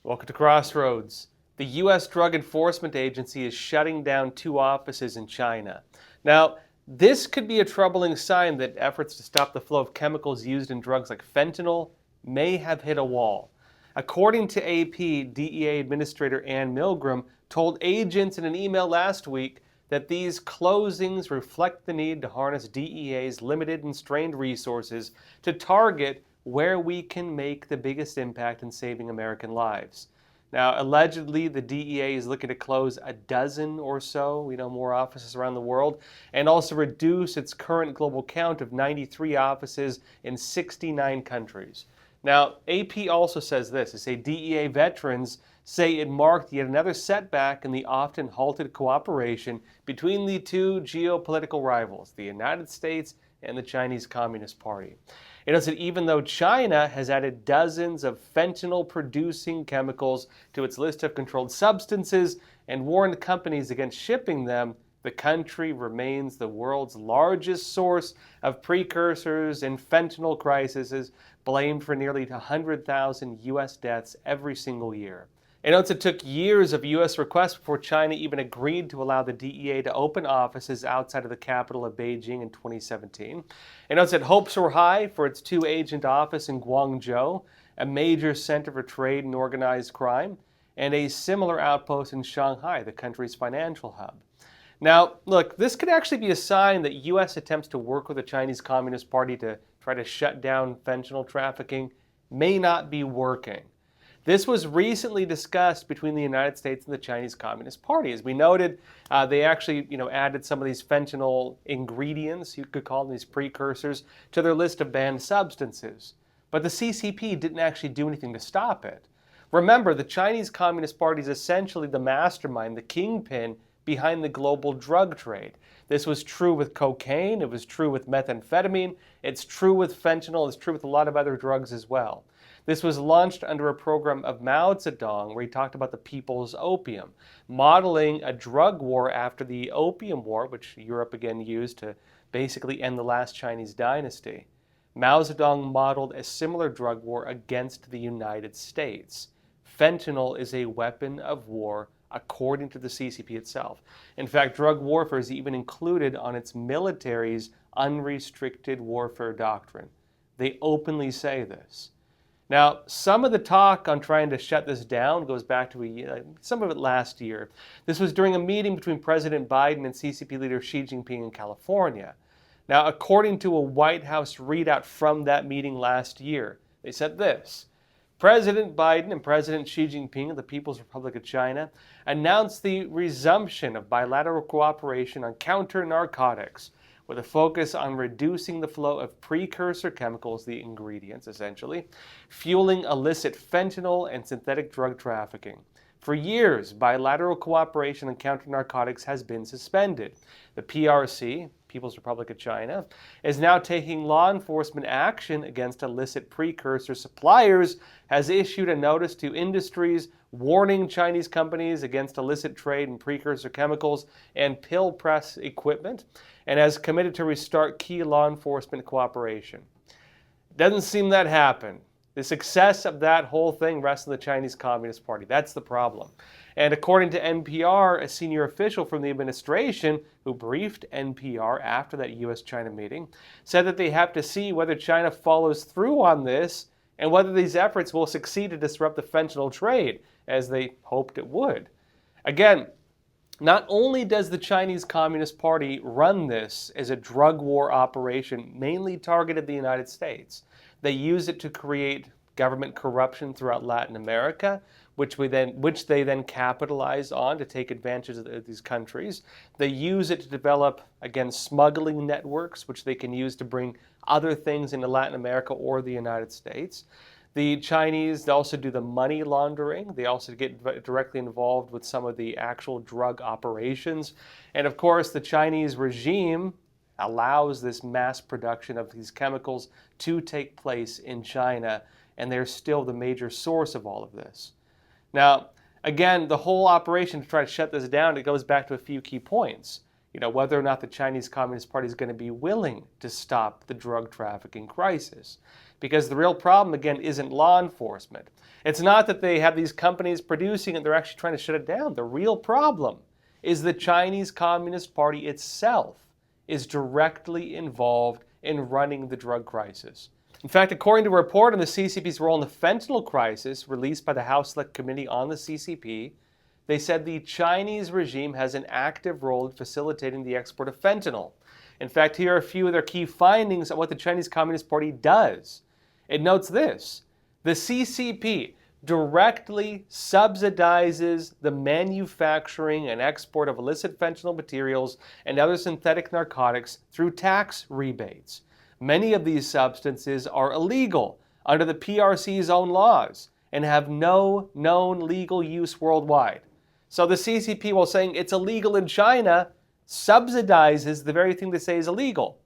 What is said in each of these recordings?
Welcome to Crossroads. The U.S. Drug Enforcement Agency is shutting down 2 offices in China. Now, this could be a troubling sign that efforts to stop the flow of chemicals used in drugs like fentanyl may have hit a wall. According to AP, DEA Administrator Ann Milgram told agents in an email last week that these closings reflect the need to harness DEA's limited and strained resources to target where we can make the biggest impact in saving American lives. Now, allegedly, the DEA is looking to close a dozen or so, more offices around the world, and also reduce its current global count of 93 offices in 69 countries. Now, AP also says this. They say DEA veterans say it marked yet another setback in the often halted cooperation between the 2 geopolitical rivals, the United States and the Chinese Communist Party. It notes that even though China has added dozens of fentanyl-producing chemicals to its list of controlled substances and warned companies against shipping them, the country remains the world's largest source of precursors and fentanyl crises, blamed for nearly 100,000 U.S. deaths every single year. It notes it took years of U.S. requests before China even agreed to allow the DEA to open offices outside of the capital of Beijing in 2017. It notes that hopes were high for its 2-agent office in Guangzhou, a major center for trade and organized crime, and a similar outpost in Shanghai, the country's financial hub. Now, look, this could actually be a sign that U.S. attempts to work with the Chinese Communist Party to try to shut down fentanyl trafficking may not be working. This was recently discussed between the United States and the Chinese Communist Party. As we noted, they actually added some of these fentanyl ingredients, you could call them these precursors, to their list of banned substances. But the CCP didn't actually do anything to stop it. Remember, the Chinese Communist Party is essentially the mastermind, the kingpin behind the global drug trade. This was true with cocaine, it was true with methamphetamine, it's true with fentanyl, it's true with a lot of other drugs as well. This was launched under a program of Mao Zedong where he talked about the people's opium, modeling a drug war after the Opium War, which Europe again used to basically end the last Chinese dynasty. Mao Zedong modeled a similar drug war against the United States. Fentanyl is a weapon of war according to the CCP itself. In fact, drug warfare is even included on its military's unrestricted warfare doctrine. They openly say this. Now, some of the talk on trying to shut this down goes back to some of it last year. This was during a meeting between President Biden and CCP leader Xi Jinping in California. Now, according to a White House readout from that meeting last year, they said this: President Biden and President Xi Jinping of the People's Republic of China announced the resumption of bilateral cooperation on counter-narcotics, with a focus on reducing the flow of precursor chemicals, the ingredients essentially, fueling illicit fentanyl and synthetic drug trafficking. For years, bilateral cooperation on counter-narcotics has been suspended. The PRC, People's Republic of China, is now taking law enforcement action against illicit precursor suppliers, has issued a notice to industries warning Chinese companies against illicit trade in precursor chemicals and pill press equipment, and has committed to restart key law enforcement cooperation. Doesn't seem that happened. The success of that whole thing rests on the Chinese Communist Party. That's the problem. And according to NPR, a senior official from the administration who briefed NPR after that U.S.-China meeting said that they have to see whether China follows through on this and whether these efforts will succeed to disrupt the fentanyl trade, as they hoped it would. Again, not only does the Chinese Communist Party run this as a drug war operation mainly targeted the United States, they use it to create government corruption throughout Latin America, which they then capitalize on to take advantage of these countries. They use it to develop, again, smuggling networks, which they can use to bring other things into Latin America or the United States. The Chinese, they also do the money laundering. They also get directly involved with some of the actual drug operations. And of course, the Chinese regime allows this mass production of these chemicals to take place in China, and they're still the major source of all of this. Now, again, the whole operation to try to shut this down, it goes back to a few key points. Whether or not the Chinese Communist Party is going to be willing to stop the drug trafficking crisis. because the real problem, again, isn't law enforcement. It's not that they have these companies producing it, they're actually trying to shut it down. The real problem is the Chinese Communist Party itself is directly involved in running the drug crisis. In fact, according to a report on the CCP's role in the fentanyl crisis released by the House Select Committee on the CCP, they said the Chinese regime has an active role in facilitating the export of fentanyl. In fact, here are a few of their key findings on what the Chinese Communist Party does. It notes this: the CCP directly subsidizes the manufacturing and export of illicit fentanyl materials and other synthetic narcotics through tax rebates. Many of these substances are illegal under the PRC's own laws and have no known legal use worldwide. So the CCP, while saying it's illegal in China, subsidizes the very thing they say is illegal.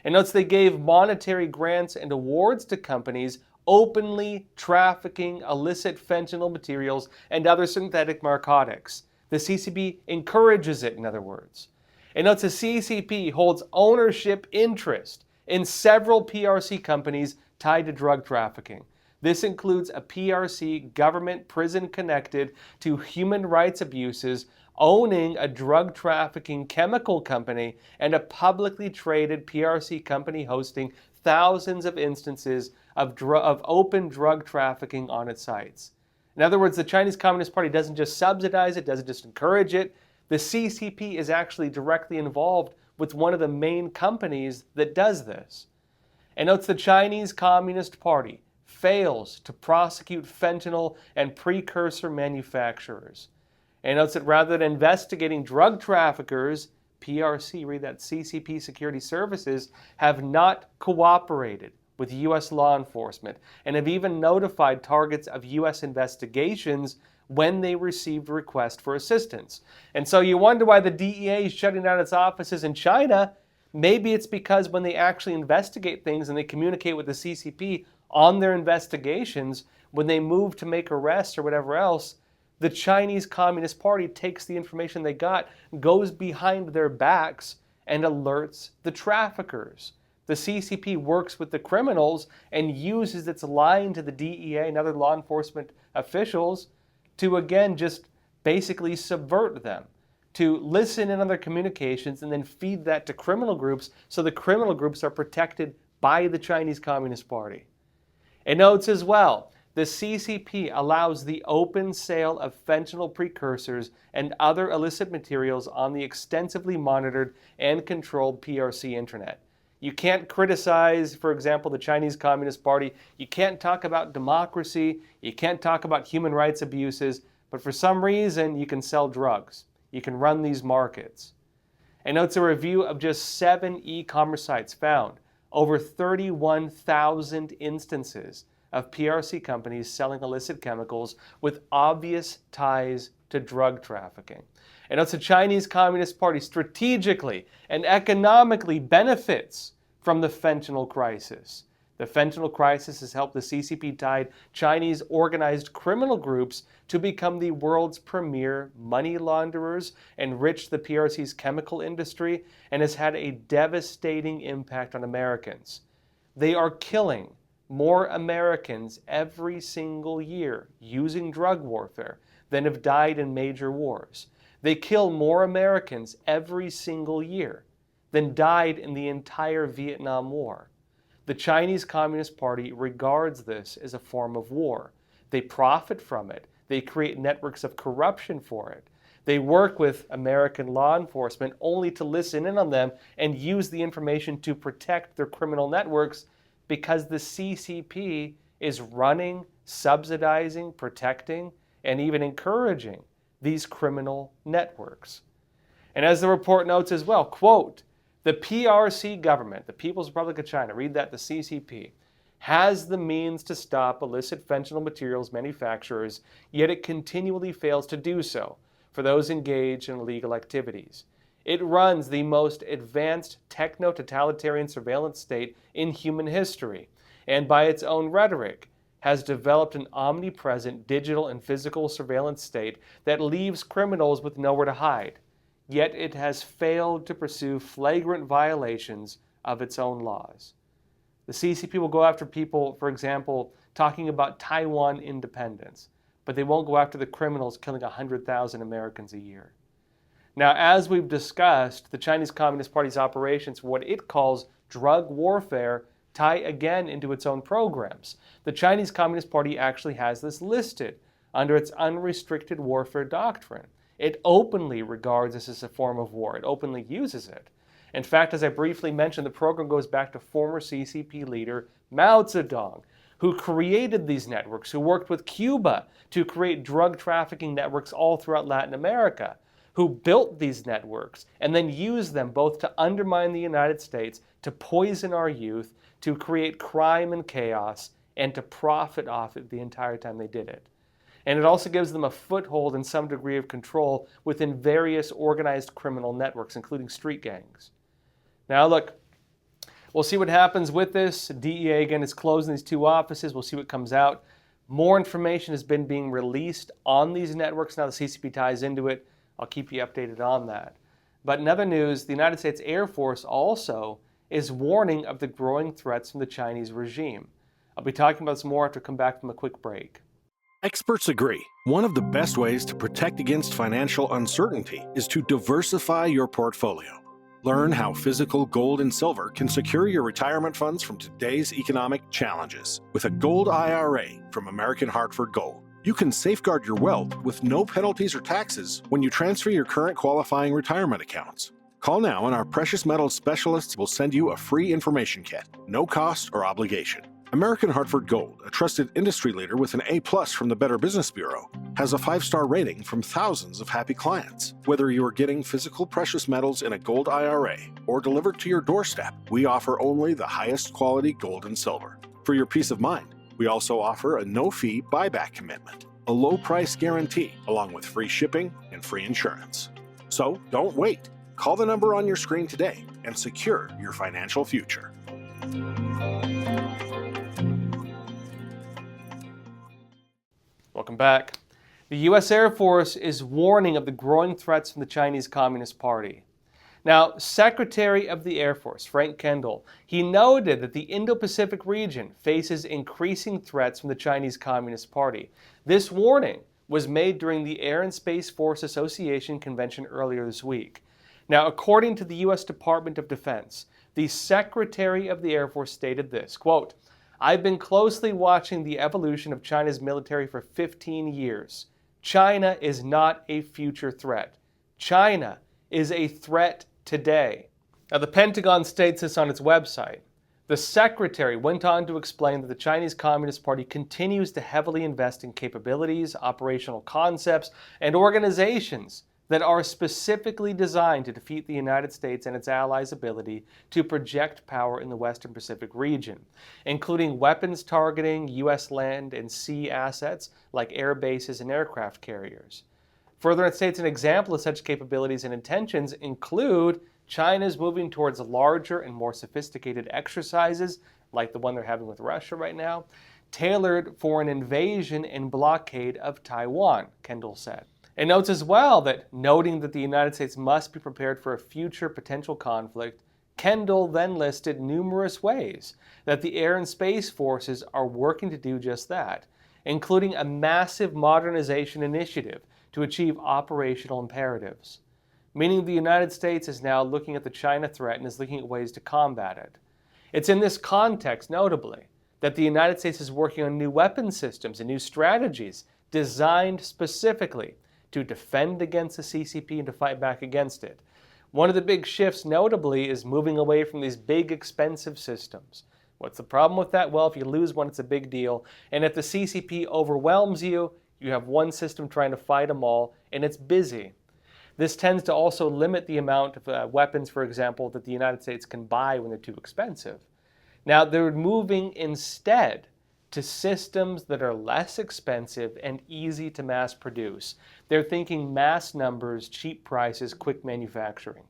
And notes they gave monetary grants and awards to companies openly trafficking illicit fentanyl materials and other synthetic narcotics. The CCP encourages it, in other words. And notes the CCP holds ownership interest in several PRC companies tied to drug trafficking. This includes a PRC government prison connected to human rights abuses, owning a drug trafficking chemical company, and a publicly traded PRC company hosting thousands of instances of open drug trafficking on its sites. In other words, the Chinese Communist Party doesn't just subsidize it, doesn't just encourage it. The CCP is actually directly involved with one of the main companies that does this. And notes the Chinese Communist Party fails to prosecute fentanyl and precursor manufacturers. And notes that rather than investigating drug traffickers, PRC, read that, CCP Security Services, have not cooperated with U.S. law enforcement and have even notified targets of U.S. investigations when they received a request for assistance. And so you wonder why the DEA is shutting down its offices in China. Maybe it's because when they actually investigate things and they communicate with the CCP on their investigations, when they move to make arrests or whatever else, the Chinese Communist Party takes the information they got, goes behind their backs, and alerts the traffickers. The CCP works with the criminals and uses its line to the DEA and other law enforcement officials to, again, just basically subvert them, to listen in on their communications and then feed that to criminal groups so the criminal groups are protected by the Chinese Communist Party. It notes as well, the CCP allows the open sale of fentanyl precursors and other illicit materials on the extensively monitored and controlled PRC internet. You can't criticize, for example, the Chinese Communist Party. You can't talk about democracy. You can't talk about human rights abuses. But for some reason, you can sell drugs. You can run these markets. And notes a review of just 7 e-commerce sites found over 31,000 instances of PRC companies selling illicit chemicals with obvious ties to drug trafficking. And notes the Chinese Communist Party strategically and economically benefits from the fentanyl crisis. The fentanyl crisis has helped the CCP-tied Chinese organized criminal groups to become the world's premier money launderers, enrich the PRC's chemical industry, and has had a devastating impact on Americans. They are killing more Americans every single year using drug warfare than have died in major wars. They kill more Americans every single year than died in the entire Vietnam War. The Chinese Communist Party regards this as a form of war. They profit from it. They create networks of corruption for it. They work with American law enforcement only to listen in on them and use the information to protect their criminal networks because the CCP is running, subsidizing, protecting, and even encouraging these criminal networks. And as the report notes as well, quote, the PRC government, the People's Republic of China, read that, the CCP, has the means to stop illicit fentanyl materials manufacturers, yet it continually fails to do so for those engaged in illegal activities. It runs the most advanced techno-totalitarian surveillance state in human history, and by its own rhetoric, has developed an omnipresent digital and physical surveillance state that leaves criminals with nowhere to hide. Yet it has failed to pursue flagrant violations of its own laws. The CCP will go after people, for example, talking about Taiwan independence, but they won't go after the criminals killing 100,000 Americans a year. Now, as we've discussed, the Chinese Communist Party's operations for what it calls drug warfare tie again into its own programs. The Chinese Communist Party actually has this listed under its unrestricted warfare doctrine. It openly regards this as a form of war. It openly uses it. In fact, as I briefly mentioned, the program goes back to former CCP leader Mao Zedong, who created these networks, who worked with Cuba to create drug trafficking networks all throughout Latin America, who built these networks and then used them both to undermine the United States, to poison our youth, to create crime and chaos, and to profit off it the entire time they did it. And it also gives them a foothold and some degree of control within various organized criminal networks, including street gangs. Now look, we'll see what happens with this. DEA, again, is closing these 2 offices. We'll see what comes out. More information has been being released on these networks. Now the CCP ties into it. I'll keep you updated on that. But in other news, the United States Air Force also is warning of the growing threats from the Chinese regime. I'll be talking about this more after I come back from a quick break. Experts agree, one of the best ways to protect against financial uncertainty is to diversify your portfolio. Learn how physical gold and silver can secure your retirement funds from today's economic challenges with a gold IRA from American Hartford Gold. You can safeguard your wealth with no penalties or taxes when you transfer your current qualifying retirement accounts. Call now and our precious metals specialists will send you a free information kit, no cost or obligation. American Hartford Gold, a trusted industry leader with an A+ from the Better Business Bureau, has a 5-star rating from thousands of happy clients. Whether you are getting physical precious metals in a gold IRA or delivered to your doorstep, we offer only the highest quality gold and silver. For your peace of mind, we also offer a no-fee buyback commitment, a low-price guarantee, along with free shipping and free insurance. So don't wait. Call the number on your screen today and secure your financial future. Welcome back. The U.S. Air Force is warning of the growing threats from the Chinese Communist Party. Now, Secretary of the Air Force, Frank Kendall, he noted that the Indo-Pacific region faces increasing threats from the Chinese Communist Party. This warning was made during the Air and Space Force Association convention earlier this week. Now, according to the U.S. Department of Defense, the Secretary of the Air Force stated this, quote, "I've been closely watching the evolution of China's military for 15 years. China is not a future threat. China is a threat today." Now, the Pentagon states this on its website. The Secretary went on to explain that the Chinese Communist Party continues to heavily invest in capabilities, operational concepts, and organizations that are specifically designed to defeat the United States and its allies' ability to project power in the Western Pacific region, including weapons targeting U.S. land and sea assets like air bases and aircraft carriers. Further, it states an example of such capabilities and intentions include China's moving towards larger and more sophisticated exercises, like the one they're having with Russia right now, tailored for an invasion and blockade of Taiwan, Kendall said. It notes as well that, noting that the United States must be prepared for a future potential conflict, Kendall then listed numerous ways that the Air and Space Forces are working to do just that, including a massive modernization initiative to achieve operational imperatives, meaning the United States is now looking at the China threat and is looking at ways to combat it. It's in this context, notably, that the United States is working on new weapon systems and new strategies designed specifically to defend against the CCP and to fight back against it. One of the big shifts, notably, is moving away from these big, expensive systems. What's the problem with that? Well, if you lose one, it's a big deal. And if the CCP overwhelms you, you have one system trying to fight them all, and it's busy. This tends to also limit the amount of weapons, for example, that the United States can buy when they're too expensive. Now, they're moving instead to systems that are less expensive and easy to mass produce. They're thinking mass numbers, cheap prices, quick manufacturing.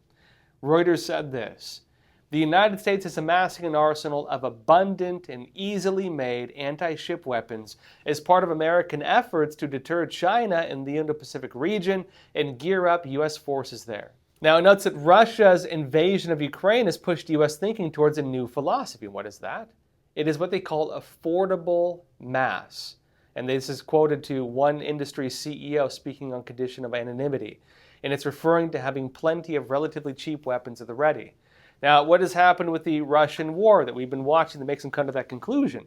Reuters said this: "The United States is amassing an arsenal of abundant and easily made anti-ship weapons as part of American efforts to deter China in the Indo-Pacific region and gear up U.S. forces there." Now, it notes that Russia's invasion of Ukraine has pushed U.S. thinking towards a new philosophy. What is that? It is what they call affordable mass. And this is quoted to one industry CEO speaking on condition of anonymity. And it's referring to having plenty of relatively cheap weapons at the ready. Now, what has happened with the Russian war that we've been watching that makes them come to that conclusion?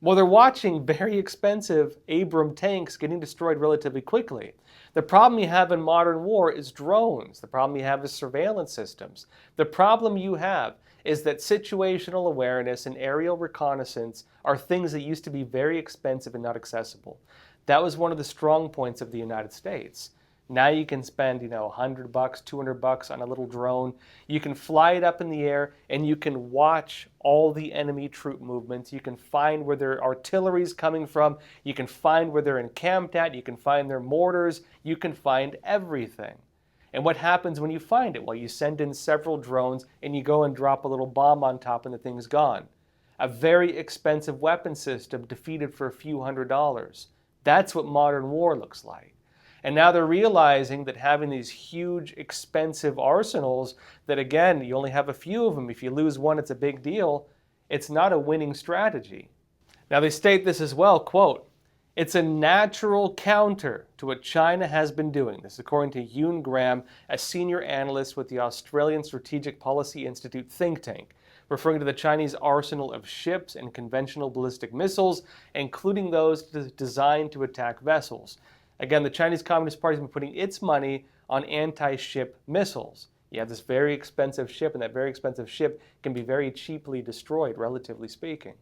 Well, they're watching very expensive Abram tanks getting destroyed relatively quickly. The problem you have in modern war is drones. The problem you have is surveillance systems. The problem you have is that situational awareness and aerial reconnaissance are things that used to be very expensive and not accessible. That was one of the strong points of the United States. Now you can spend, $100, $200 on a little drone. You can fly it up in the air and you can watch all the enemy troop movements. You can find where their artillery is coming from. You can find where they're encamped at. You can find their mortars. You can find everything. And what happens when you find it? Well, you send in several drones and you go and drop a little bomb on top and the thing's gone. A very expensive weapon system defeated for a few $100s. That's what modern war looks like. And now they're realizing that having these huge, expensive arsenals that, again, you only have a few of them. If you lose one, it's a big deal. It's not a winning strategy. Now they state this as well, quote, "It's a natural counter to what China has been doing." This is according to Yoon Graham, a senior analyst with the Australian Strategic Policy Institute think tank, referring to the Chinese arsenal of ships and conventional ballistic missiles, including those designed to attack vessels. Again, the Chinese Communist Party has been putting its money on anti-ship missiles. You have this very expensive ship, and that very expensive ship can be very cheaply destroyed, relatively speaking.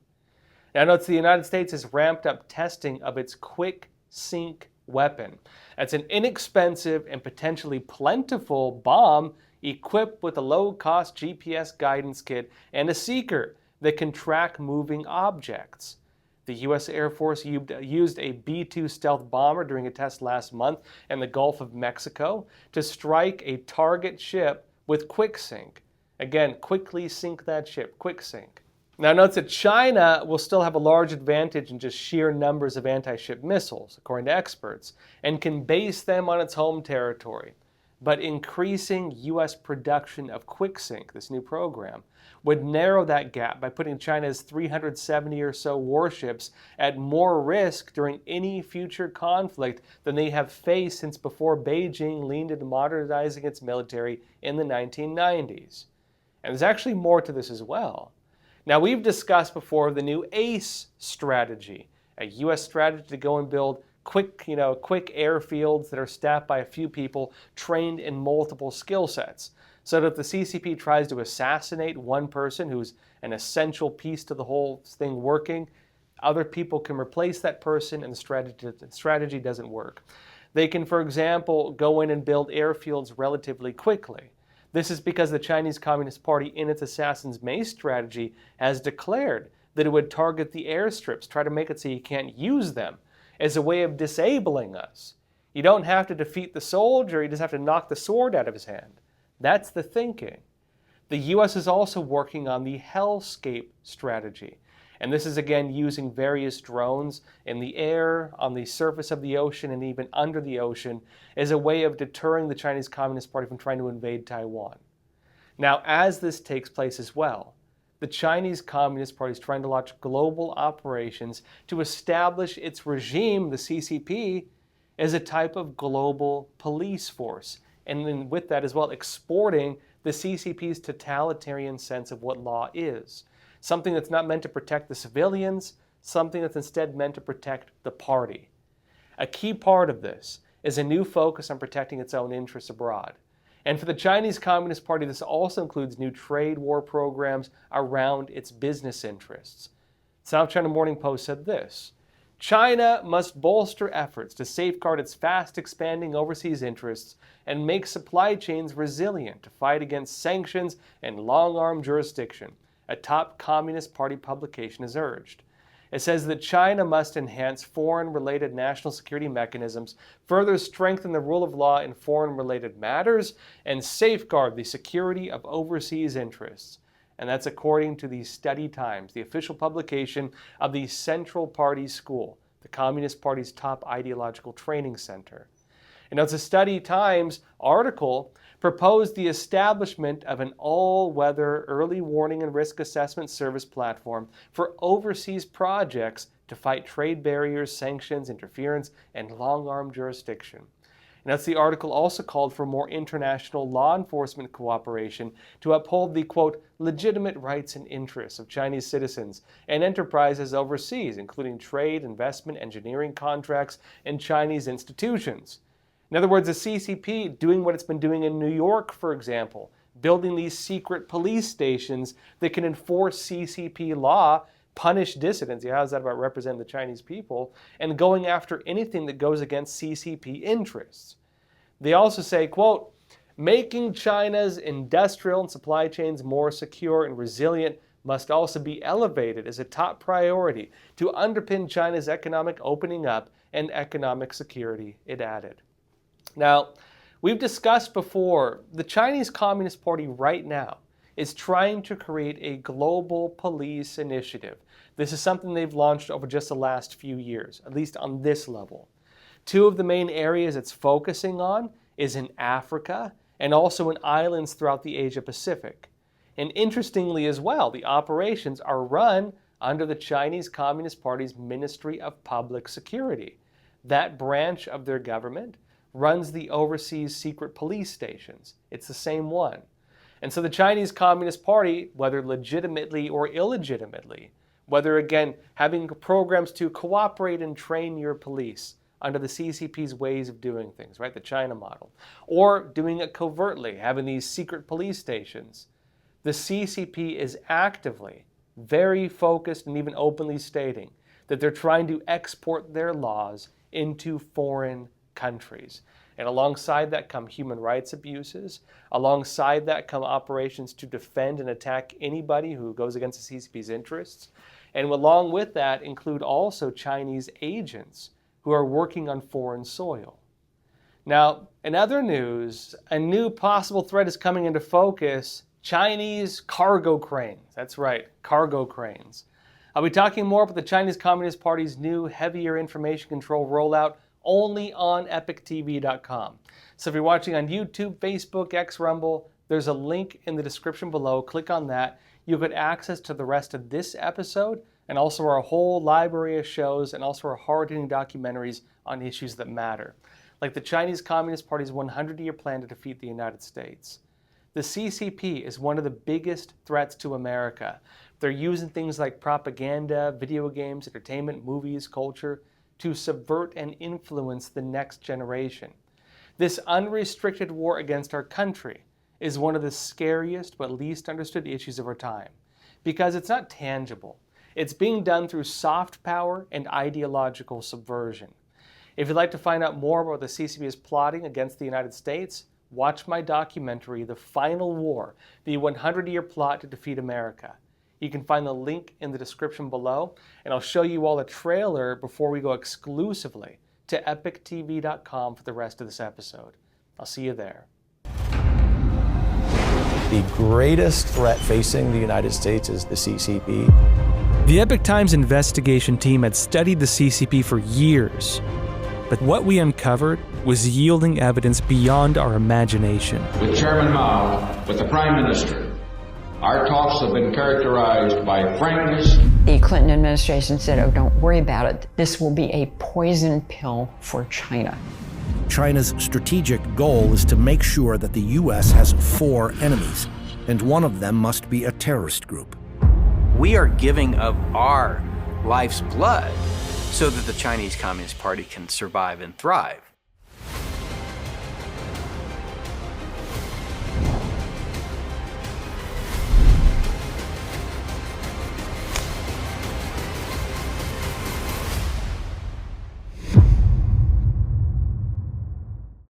Now, notice the United States has ramped up testing of its quick sink weapon. That's an inexpensive and potentially plentiful bomb equipped with a low-cost GPS guidance kit and a seeker that can track moving objects. The U.S. Air Force used a B-2 stealth bomber during a test last month in the Gulf of Mexico to strike a target ship with quick sink. Again, quickly sink that ship, quick sink. Now note that China will still have a large advantage in just sheer numbers of anti-ship missiles, according to experts, and can base them on its home territory. But increasing U.S. production of QuickSync, this new program, would narrow that gap by putting China's 370 or so warships at more risk during any future conflict than they have faced since before Beijing leaned into modernizing its military in the 1990s. And there's actually more to this as well. Now, we've discussed before the new ACE strategy, a U.S. strategy to go and build quick airfields that are staffed by a few people trained in multiple skill sets, so that if the CCP tries to assassinate one person who's an essential piece to the whole thing working, other people can replace that person and the strategy doesn't work. They can, for example, go in and build airfields relatively quickly. This is because the Chinese Communist Party, in its Assassin's Mace strategy, has declared that it would target the airstrips, try to make it so you can't use them, as a way of disabling us. You don't have to defeat the soldier, you just have to knock the sword out of his hand. That's the thinking. The U.S. is also working on the Hellscape strategy. And this is again using various drones in the air, on the surface of the ocean, and even under the ocean as a way of deterring the Chinese Communist Party from trying to invade Taiwan. Now, as this takes place as well, the Chinese Communist Party is trying to launch global operations to establish its regime, the CCP, as a type of global police force. And then with that as well, exporting the CCP's totalitarian sense of what law is. Something that's not meant to protect the civilians, something that's instead meant to protect the party. A key part of this is a new focus on protecting its own interests abroad. And for the Chinese Communist Party, this also includes new trade war programs around its business interests. South China Morning Post said this: China must bolster efforts to safeguard its fast expanding overseas interests and make supply chains resilient to fight against sanctions and long-arm jurisdiction, a top Communist Party publication has urged. It says that China must enhance foreign-related national security mechanisms, further strengthen the rule of law in foreign-related matters, and safeguard the security of overseas interests. And that's according to the Study Times, the official publication of the Central Party School, the Communist Party's top ideological training center. And it's a Study Times article proposed the establishment of an all-weather early warning and risk assessment service platform for overseas projects to fight trade barriers, sanctions, interference, and long-arm jurisdiction. And that's the article also called for more international law enforcement cooperation to uphold the, quote, legitimate rights and interests of Chinese citizens and enterprises overseas, including trade, investment, engineering contracts, and Chinese institutions. In other words, the CCP doing what it's been doing in New York, for example, building these secret police stations that can enforce CCP law, punish dissidents, how's that about representing the Chinese people, and going after anything that goes against CCP interests. They also say, quote, making China's industrial and supply chains more secure and resilient must also be elevated as a top priority to underpin China's economic opening up and economic security, it added. Now, we've discussed before, the Chinese Communist Party right now is trying to create a global police initiative. This is something they've launched over just the last few years, at least on this level. Two of the main areas it's focusing on is in Africa and also in islands throughout the Asia Pacific. And interestingly as well, the operations are run under the Chinese Communist Party's Ministry of Public Security. That branch of their government runs the overseas secret police stations. It's the same one. And so the Chinese Communist Party, whether legitimately or illegitimately, whether again having programs to cooperate and train your police under the CCP's ways of doing things, right, the China model, or doing it covertly, having these secret police stations, the CCP is actively, very focused and even openly stating that they're trying to export their laws into foreign countries. And alongside that come human rights abuses. Alongside that come operations to defend and attack anybody who goes against the CCP's interests. And along with that include also Chinese agents who are working on foreign soil. Now, in other news, a new possible threat is coming into focus: Chinese cargo cranes. That's right, cargo cranes. I'll be talking more about the Chinese Communist Party's new heavier information control rollout only on EpochTV.com. So if you're watching on YouTube, Facebook, X, Rumble, there's a link in the description below. Click on that. You'll get access to the rest of this episode and also our whole library of shows and also our hard-hitting documentaries on issues that matter, like the Chinese Communist Party's 100-year plan to defeat the United States. The CCP is one of the biggest threats to America. They're using things like propaganda, video games, entertainment, movies, culture, to subvert and influence the next generation. This unrestricted war against our country is one of the scariest but least understood issues of our time, because it's not tangible. It's being done through soft power and ideological subversion. If you'd like to find out more about what the CCP is plotting against the United States, watch my documentary, The Final War, the 100-year plot to defeat America. You can find the link in the description below, and I'll show you all a trailer before we go exclusively to EpochTV.com for the rest of this episode. I'll see you there. The greatest threat facing the United States is the CCP. The Epoch Times investigation team had studied the CCP for years, but what we uncovered was yielding evidence beyond our imagination. With Chairman Mao, with the Prime Minister, our talks have been characterized by frankness. The Clinton administration said, oh, don't worry about it. This will be a poison pill for China. China's strategic goal is to make sure that the U.S. has 4 enemies, and one of them must be a terrorist group. We are giving of our life's blood so that the Chinese Communist Party can survive and thrive.